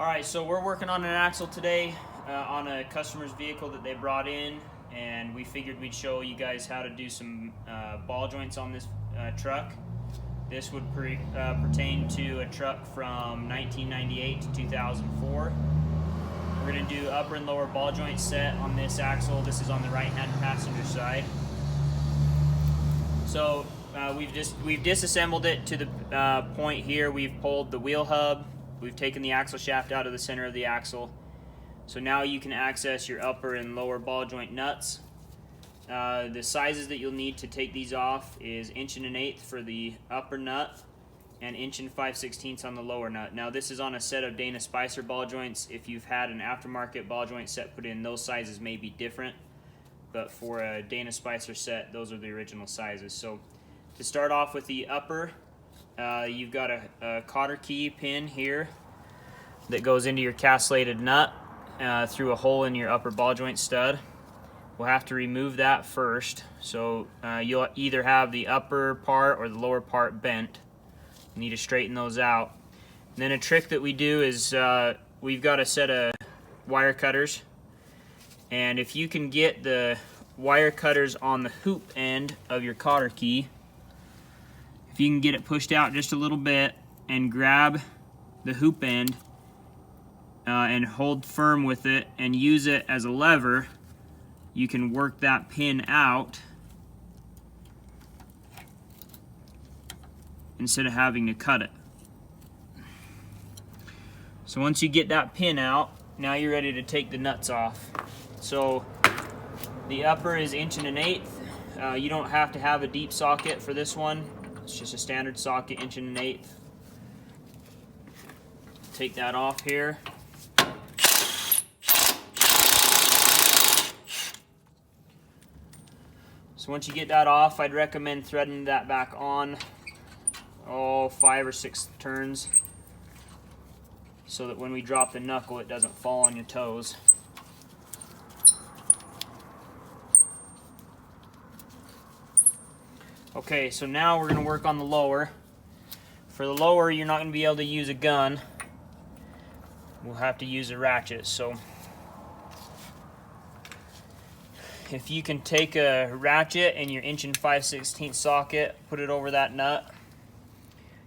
Alright, so we're working on an axle today on a customer's vehicle that they brought in, and we figured we'd show you guys how to do some ball joints on this truck. This would pertain to a truck from 1998 to 2004. We're going to do upper and lower ball joint set on this axle. This is on the right-hand passenger side. So we've disassembled it to the point here. We've pulled the wheel hub. We've taken the axle shaft out of the center of the axle. So now you can access your upper and lower ball joint nuts. The sizes that you'll need to take these off is 1 1/8" for the upper nut and 1 5/16" on the lower nut. Now this is on a set of Dana Spicer ball joints. If you've had an aftermarket ball joint set put in, those sizes may be different. But for a Dana Spicer set, those are the original sizes. So to start off with the upper, you've got a cotter key pin here that goes into your castellated nut through a hole in your upper ball joint stud. We'll have to remove that first. So you'll either have the upper part or the lower part bent. You need to straighten those out. And then a trick that we do is we've got a set of wire cutters. And if you can get the wire cutters on the hoop end of your cotter key, if you can get it pushed out just a little bit and grab the hoop end and hold firm with it and use it as a lever, you can work that pin out instead of having to cut it. So once you get that pin out, now you're ready to take the nuts off. So the upper is 1 1/8". You don't have to have a deep socket for this one. It's just a standard socket, 1 1/8". Take that off here. So once you get that off, I'd recommend threading that back on 5 or 6 turns so that when we drop the knuckle it doesn't fall on your toes. Okay, so now we're going to work on the lower. For the lower, you're not going to be able to use a gun. We'll have to use a ratchet. So if you can take a ratchet and your 1 5/16" socket, put it over that nut.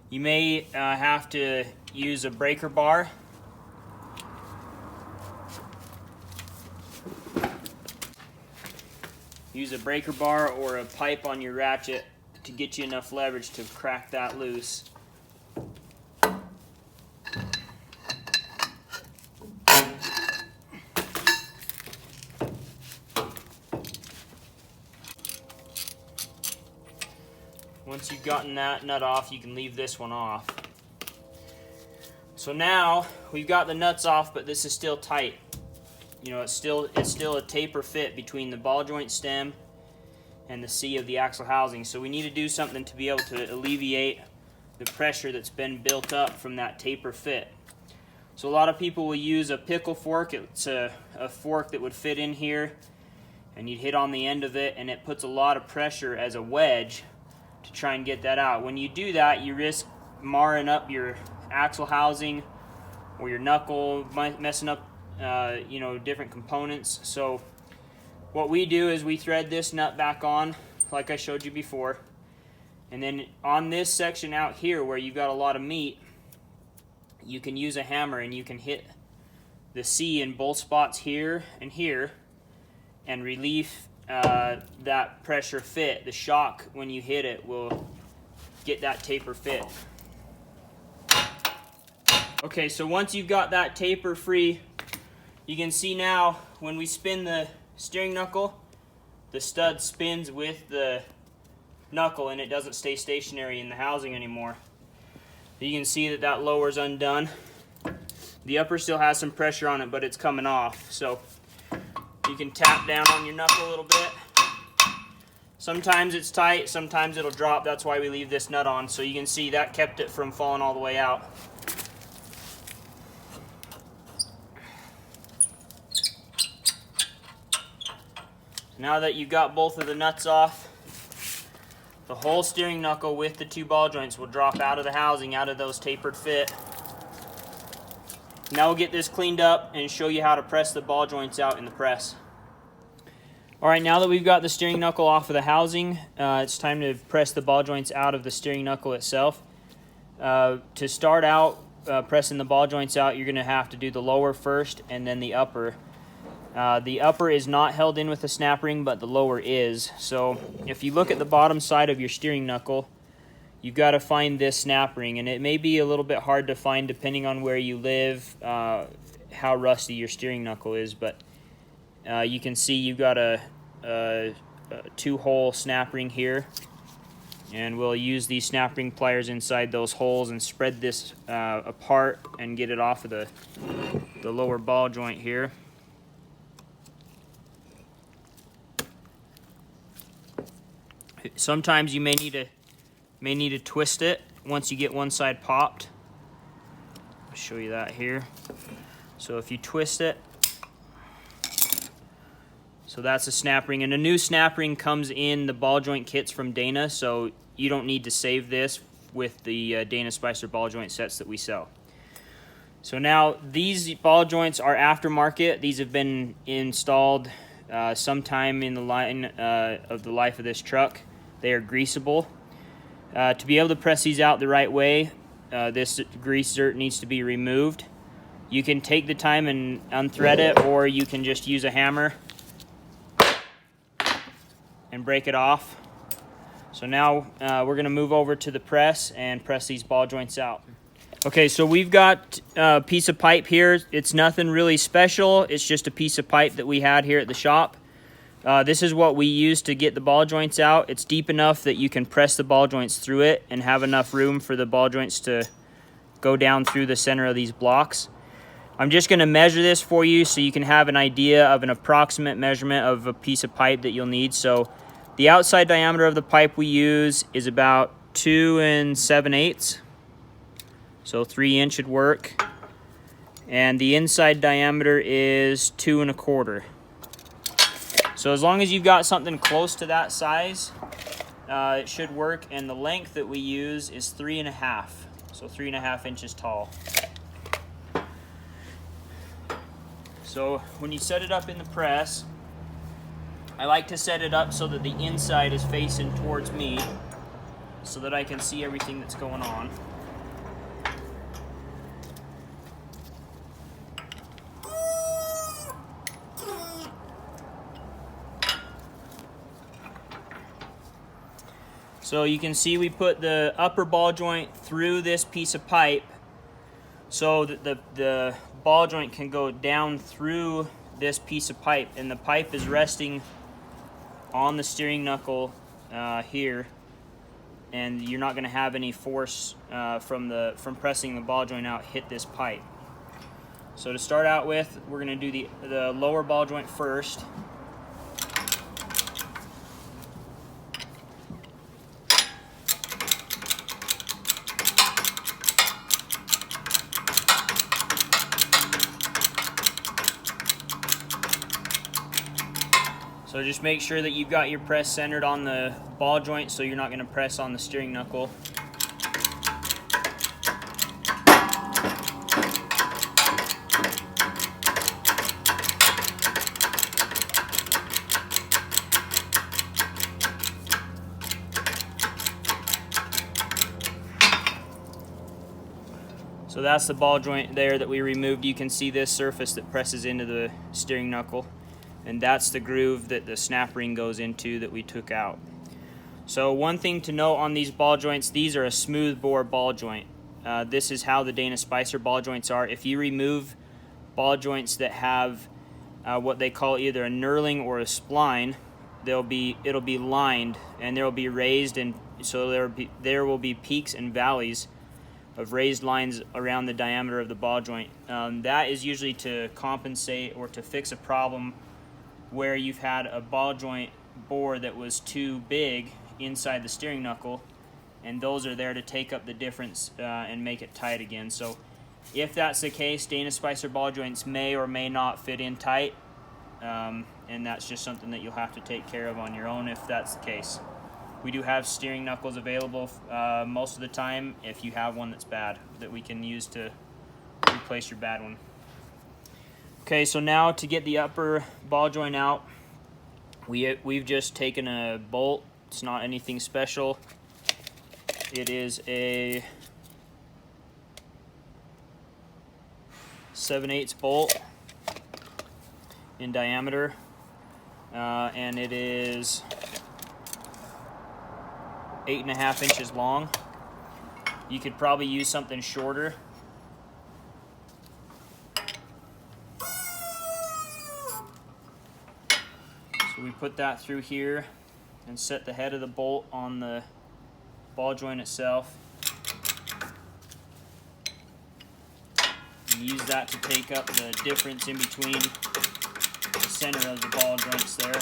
You may have to use a breaker bar. Use a breaker bar or a pipe on your ratchet to get you enough leverage to crack that loose. Once you've gotten that nut off, you can leave this one off. So now we've got the nuts off, but this is still tight. You know, it's still a taper fit between the ball joint stem and the C of the axle housing. So we need to do something to be able to alleviate the pressure that's been built up from that taper fit. So a lot of people will use a pickle fork. It's a fork that would fit in here, and you'd hit on the end of it, and it puts a lot of pressure as a wedge to try and get that out. When you do that, you risk marring up your axle housing or your knuckle, messing up different components. So what we do is we thread this nut back on like I showed you before, and then on this section out here where you've got a lot of meat, you can use a hammer and you can hit the C in both spots here and relieve that pressure fit. The shock when you hit it will get that taper fit. Okay, so once you've got that taper free, you can see now when we spin the steering knuckle, the stud spins with the knuckle and it doesn't stay stationary in the housing anymore. You can see that that lower's undone. The upper still has some pressure on it, but it's coming off. So you can tap down on your knuckle a little bit. Sometimes it's tight, sometimes it'll drop. That's why we leave this nut on. So you can see that kept it from falling all the way out. Now that you've got both of the nuts off, the whole steering knuckle with the 2 ball joints will drop out of the housing, out of those tapered fit. Now we'll get this cleaned up and show you how to press the ball joints out in the press. Alright, now that we've got the steering knuckle off of the housing, it's time to press the ball joints out of the steering knuckle itself. To start out pressing the ball joints out, you're going to have to do the lower first and then the upper. The upper is not held in with a snap ring, but the lower is. So if you look at the bottom side of your steering knuckle, you've got to find this snap ring, and it may be a little bit hard to find depending on where you live, how rusty your steering knuckle is, but you can see you've got a two-hole snap ring here, and we'll use these snap ring pliers inside those holes and spread this apart and get it off of the lower ball joint here. Sometimes you may need to twist it once you get one side popped. I'll show you that here. So if you twist it, so that's a snap ring, and a new snap ring comes in the ball joint kits from Dana, so you don't need to save this with the Dana Spicer ball joint sets that we sell. So now these ball joints are aftermarket. These have been installed sometime in the line of the life of this truck. They are greasable. To be able to press these out the right way, this grease dirt needs to be removed. You can take the time and unthread it, or you can just use a hammer and break it off. So now we're going to move over to the press and press these ball joints out. Okay, so we've got a piece of pipe here. It's nothing really special. It's just a piece of pipe that we had here at the shop. This is what we use to get the ball joints out. It's deep enough that you can press the ball joints through it and have enough room for the ball joints to go down through the center of these blocks. I'm just going to measure this for you so you can have an idea of an approximate measurement of a piece of pipe that you'll need. So the outside diameter of the pipe we use is about 2 7/8. So 3 inch would work. And the inside diameter is 2 1/4. So as long as you've got something close to that size, it should work. And the length that we use is 3 1/2. So 3 1/2 inches tall. So when you set it up in the press, I like to set it up so that the inside is facing towards me so that I can see everything that's going on. So you can see we put the upper ball joint through this piece of pipe so that the ball joint can go down through this piece of pipe, and the pipe is resting on the steering knuckle here, and you're not going to have any force from pressing the ball joint out hit this pipe. So to start out with, we're going to do the lower ball joint first. So just make sure that you've got your press centered on the ball joint so you're not going to press on the steering knuckle. So that's the ball joint there that we removed. You can see this surface that presses into the steering knuckle, and that's the groove that the snap ring goes into that we took out. So one thing to note on these ball joints, these are a smooth bore ball joint. This is how the Dana Spicer ball joints are. If you remove ball joints that have what they call either a knurling or a spline, it'll be lined, and there will be raised, and so there will be peaks and valleys of raised lines around the diameter of the ball joint. That is usually to compensate or to fix a problem where you've had a ball joint bore that was too big inside the steering knuckle, and those are there to take up the difference and make it tight again. So if that's the case, Dana Spicer ball joints may or may not fit in tight, and that's just something that you'll have to take care of on your own if that's the case. We do have steering knuckles available most of the time if you have one that's bad that we can use to replace your bad one. Okay, so now to get the upper ball joint out, we've just taken a bolt. It's not anything special. It is a 7/8 bolt in diameter, and it is 8.5 inches long. You could probably use something shorter. So we put that through here and set the head of the bolt on the ball joint itself. And use that to take up the difference in between the center of the ball joints there.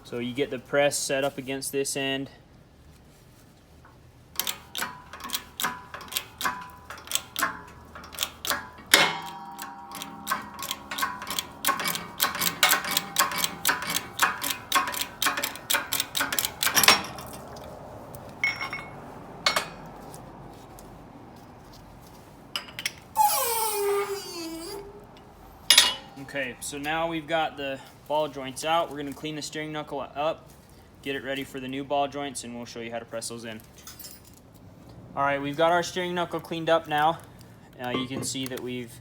So you get the press set up against this end. Okay, so now we've got the ball joints out. We're going to clean the steering knuckle up, get it ready for the new ball joints, and we'll show you how to press those in. Alright, we've got our steering knuckle cleaned up now. You can see that we've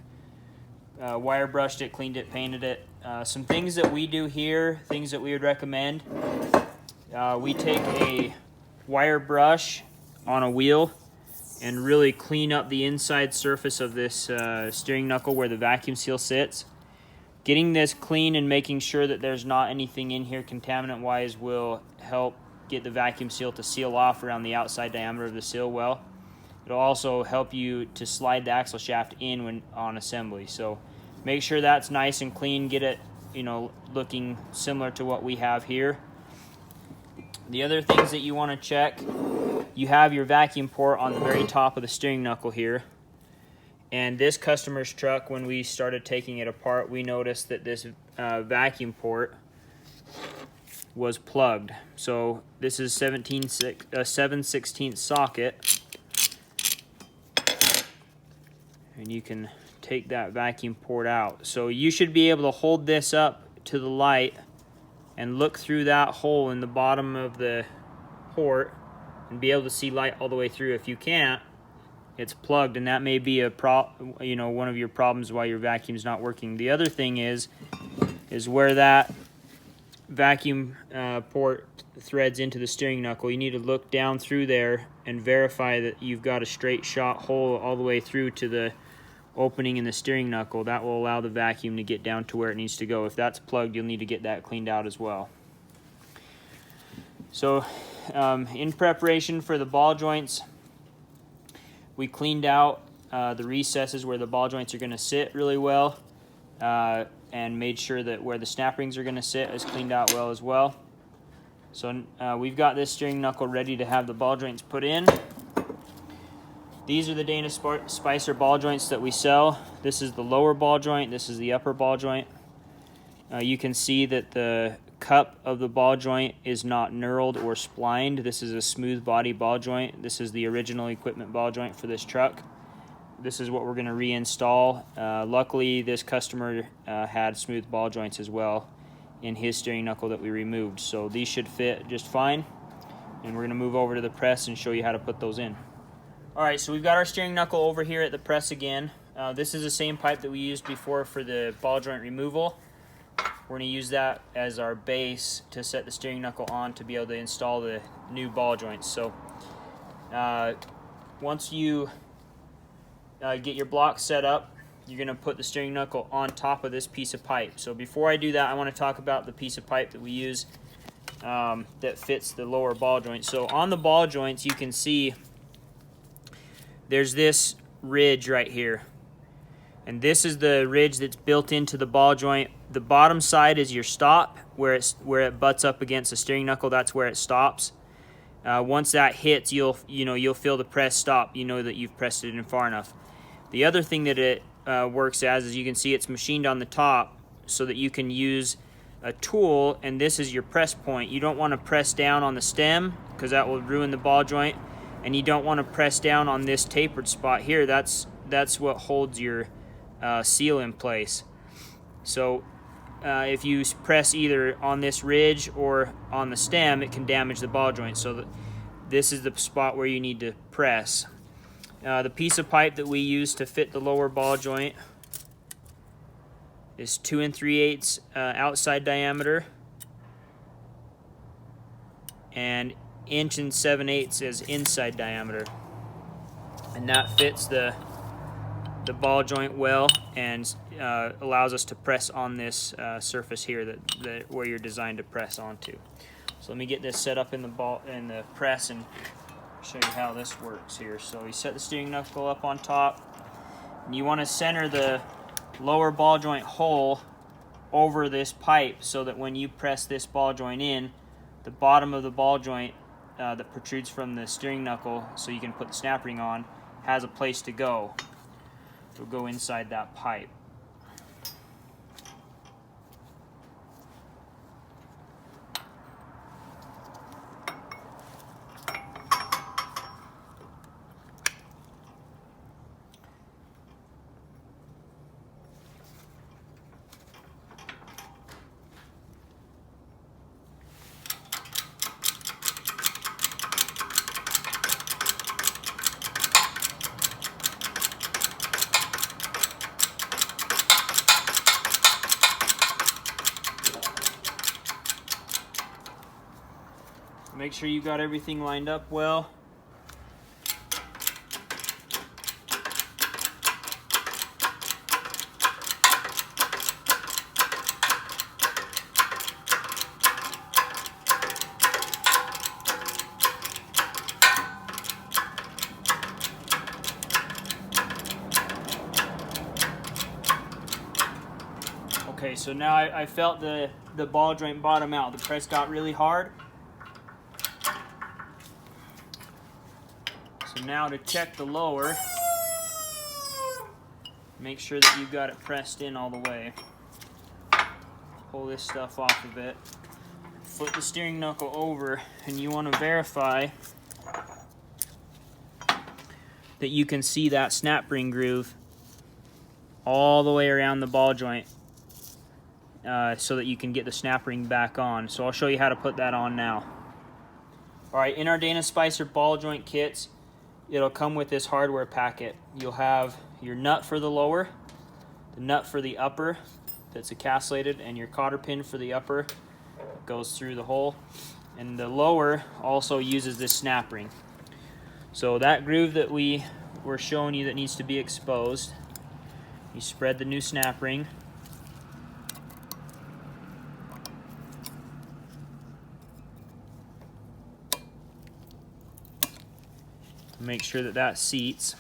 wire brushed it, cleaned it, painted it. Some things that we do here, things that we would recommend. We take a wire brush on a wheel and really clean up the inside surface of this steering knuckle where the vacuum seal sits. Getting this clean and making sure that there's not anything in here contaminant-wise will help get the vacuum seal to seal off around the outside diameter of the seal well. It'll also help you to slide the axle shaft in when on assembly. So make sure that's nice and clean. Get it, looking similar to what we have here. The other things that you want to check, you have your vacuum port on the very top of the steering knuckle here. And this customer's truck, when we started taking it apart, we noticed that this vacuum port was plugged. So this is 7/16 socket. And you can take that vacuum port out. So you should be able to hold this up to the light and look through that hole in the bottom of the port and be able to see light all the way through. If you can't, it's plugged, and that may be one of your problems why your vacuum's not working. The other thing is where that vacuum port threads into the steering knuckle. You need to look down through there and verify that you've got a straight shot hole all the way through to the opening in the steering knuckle. That will allow the vacuum to get down to where it needs to go. If that's plugged, you'll need to get that cleaned out as well. So in preparation for the ball joints, we cleaned out the recesses where the ball joints are going to sit really well, and made sure that where the snap rings are going to sit is cleaned out well as well. So we've got this steering knuckle ready to have the ball joints put in. These are the Dana Spicer ball joints that we sell. This is the lower ball joint. This is the upper ball joint. You can see that the cup of the ball joint is not knurled or splined. This is a smooth body ball joint. This is the original equipment ball joint for this truck. This is what we're going to reinstall. Luckily, this customer had smooth ball joints as well in his steering knuckle that we removed. So these should fit just fine. And we're going to move over to the press and show you how to put those in. Alright, so we've got our steering knuckle over here at the press again. This is the same pipe that we used before for the ball joint removal. We're going to use that as our base to set the steering knuckle on to be able to install the new ball joints. So once you get your block set up, you're going to put the steering knuckle on top of this piece of pipe. So before I do that, I want to talk about the piece of pipe that we use that fits the lower ball joint. So on the ball joints, you can see there's this ridge right here. And this is the ridge that's built into the ball joint. The bottom side is your stop, where it butts up against the steering knuckle. That's where it stops. Once that hits, you'll feel the press stop. You know that you've pressed it in far enough. The other thing that it works as is you can see it's machined on the top so that you can use a tool, and this is your press point. You don't want to press down on the stem because that will ruin the ball joint, and you don't want to press down on this tapered spot here. That's what holds your seal in place. So if you press either on this ridge or on the stem, it can damage the ball joint. So this is the spot where you need to press. The piece of pipe that we use to fit the lower ball joint is 2 3/8 outside diameter and 1 7/8 as inside diameter, and that fits the ball joint well and allows us to press on this surface here that where you're designed to press onto. So let me get this set up in the press and show you how this works here. So you set the steering knuckle up on top, and you want to center the lower ball joint hole over this pipe so that when you press this ball joint in, the bottom of the ball joint that protrudes from the steering knuckle so you can put the snap ring on has a place to go. It'll go inside that pipe. Make sure you got everything lined up well. Okay, so now I felt the ball joint bottom out. The press got really hard. So now to check the lower, make sure that you've got it pressed in all the way. Pull this stuff off of it. Flip the steering knuckle over, and you want to verify that you can see that snap ring groove all the way around the ball joint so that you can get the snap ring back on. So I'll show you how to put that on now. Alright, in our Dana Spicer ball joint kits, it'll come with this hardware packet. You'll have your nut for the lower, the nut for the upper that's encapsulated, and your cotter pin for the upper goes through the hole. And the lower also uses this snap ring. So that groove that we were showing you that needs to be exposed, you spread the new snap ring. Make sure that that seats.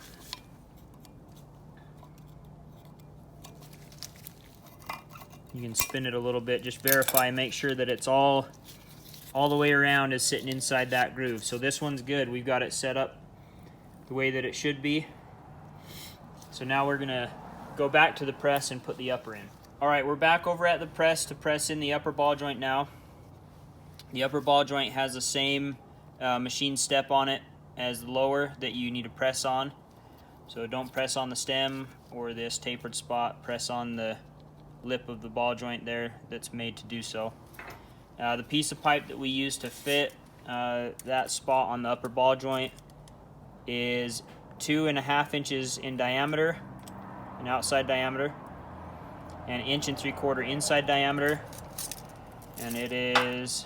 You can spin it a little bit, just verify and make sure that it's all the way around is sitting inside that groove. So this one's good. We've got it set up the way that it should be. So now we're gonna go back to the press and put the upper in. All right, we're back over at the press to press in the upper ball joint now. The upper ball joint has the same machine step on it as the lower that you need to press on. So don't press on the stem or this tapered spot, press on the lip of the ball joint there that's made to do so. The piece of pipe that we use to fit that spot on the upper ball joint is 2 1/2 inches in diameter, an outside diameter, and 1 3/4 inch inside diameter, and it is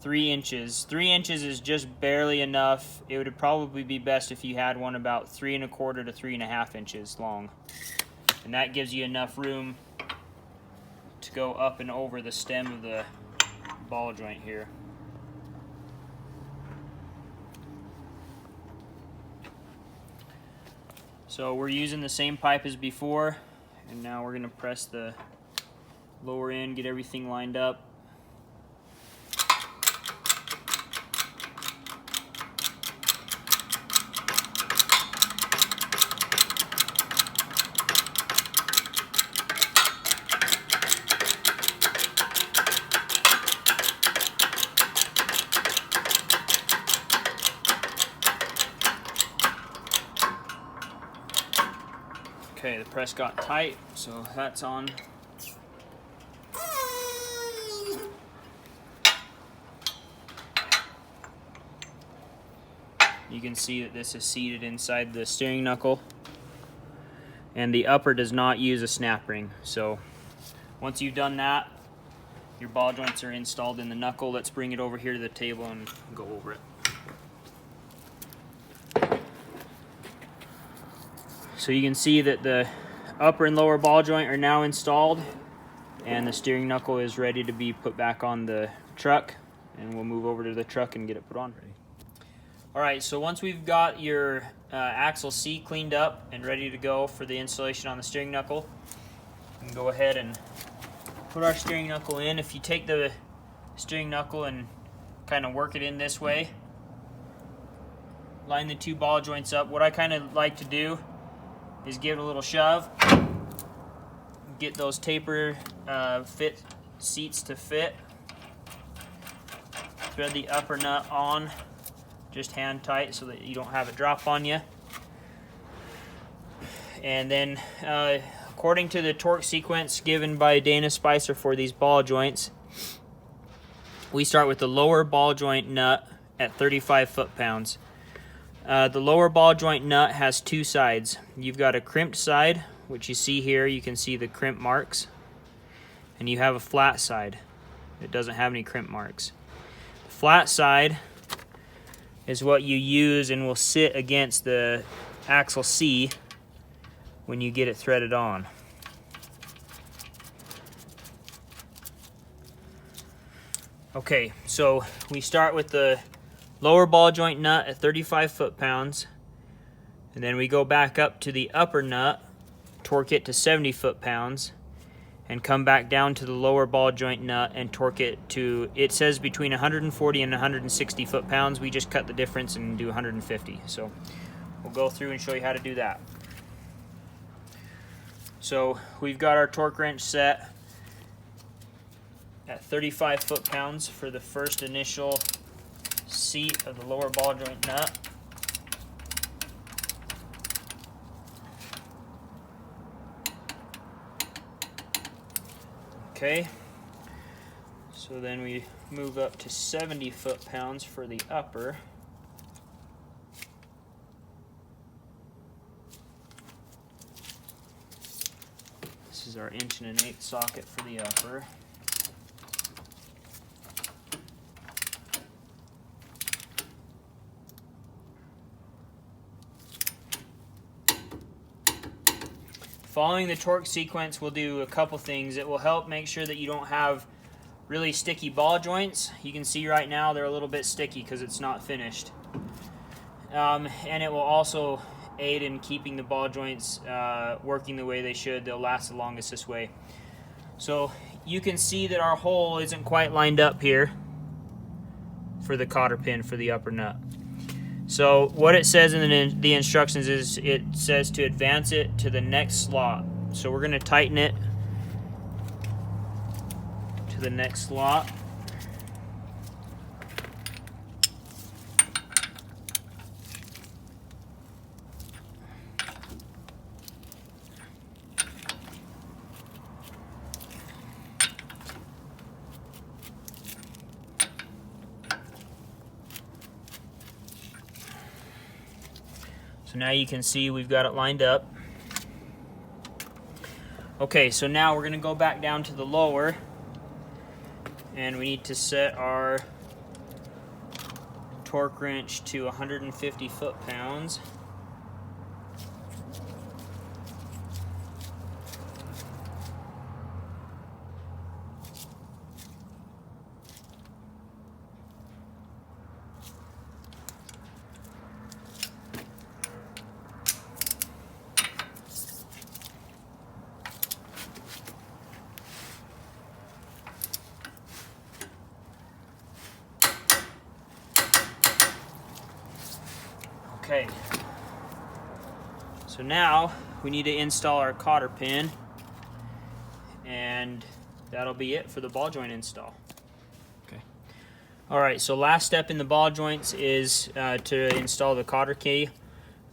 3 inches. 3 inches is just barely enough. It would probably be best if you had one about 3 1/4 to 3 1/2 inches long. And that gives you enough room to go up and over the stem of the ball joint here. So we're using the same pipe as before, and now we're going to press the lower end, get everything lined up. Okay, the press got tight, so that's on. You can see that this is seated inside the steering knuckle, and the upper does not use a snap ring. So once you've done that, your ball joints are installed in the knuckle. Let's bring it over here to the table and go over it. So you can see that the upper and lower ball joint are now installed, and the steering knuckle is ready to be put back on the truck, and we'll move over to the truck and get it put on. Alright, so once we've got your axle C cleaned up and ready to go for the installation on the steering knuckle, we can go ahead and put our steering knuckle in. If you take the steering knuckle and kind of work it in this way, line the two ball joints up. What I kind of like to do is give it a little shove, get those taper fit seats to fit, thread the upper nut on, just hand tight so that you don't have it drop on you. And then according to the torque sequence given by Dana Spicer for these ball joints, we start with the lower ball joint nut at 35 foot-pounds. The lower ball joint nut has two sides. You've got a crimped side, which you see here. You can see the crimp marks. And you have a flat side. It doesn't have any crimp marks. The flat side is what you use and will sit against the axle C when you get it threaded on. Okay, so we start with the lower ball joint nut at 35 foot-pounds, and then we go back up to the upper nut, torque it to 70 foot-pounds, and come back down to the lower ball joint nut and torque it to, it says between 140 and 160 foot-pounds. We just cut the difference and do 150. So we'll go through and show you how to do that. So we've got our torque wrench set at 35 foot-pounds for the first initial seat of the lower ball joint nut. Okay, so then we move up to 70 foot-pounds for the upper. This is our 1 1/8" socket for the upper. Following the torque sequence will do a couple things. It will help make sure that you don't have really sticky ball joints. You can see right now they're a little bit sticky because it's not finished. And it will also aid in keeping the ball joints working the way they should. They'll last the longest this way. So you can see that our hole isn't quite lined up here for the cotter pin for the upper nut. So what it says in the instructions is it says to advance it to the next slot. So we're going to tighten it to the next slot. So now you can see we've got it lined up. Okay, so now we're going to go back down to the lower, and we need to set our torque wrench to 150 foot-pounds. Okay, so now we need to install our cotter pin, and that'll be it for the ball joint install. Okay. All right, so last step in the ball joints is to install the cotter key.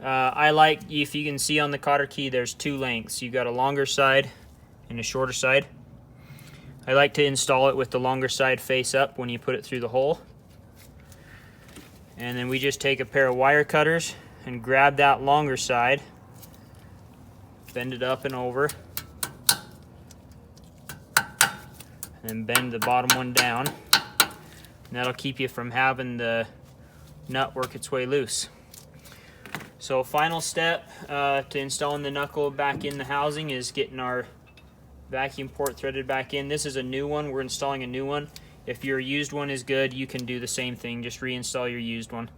I like, if you can see on the cotter key, there's two lengths. You got a longer side and a shorter side. I like to install it with the longer side face up when you put it through the hole. And then we just take a pair of wire cutters and grab that longer side, bend it up and over, and bend the bottom one down. And that'll keep you from having the nut work its way loose. So final step to installing the knuckle back in the housing is getting our vacuum port threaded back in. This is a new one. We're installing a new one. If your used one is good, you can do the same thing. Just reinstall your used one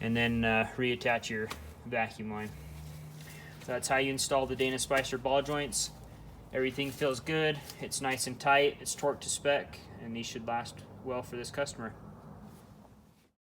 and then reattach your vacuum line. So that's how you install the Dana Spicer ball joints. Everything feels good. It's nice and tight. It's torqued to spec, and these should last well for this customer.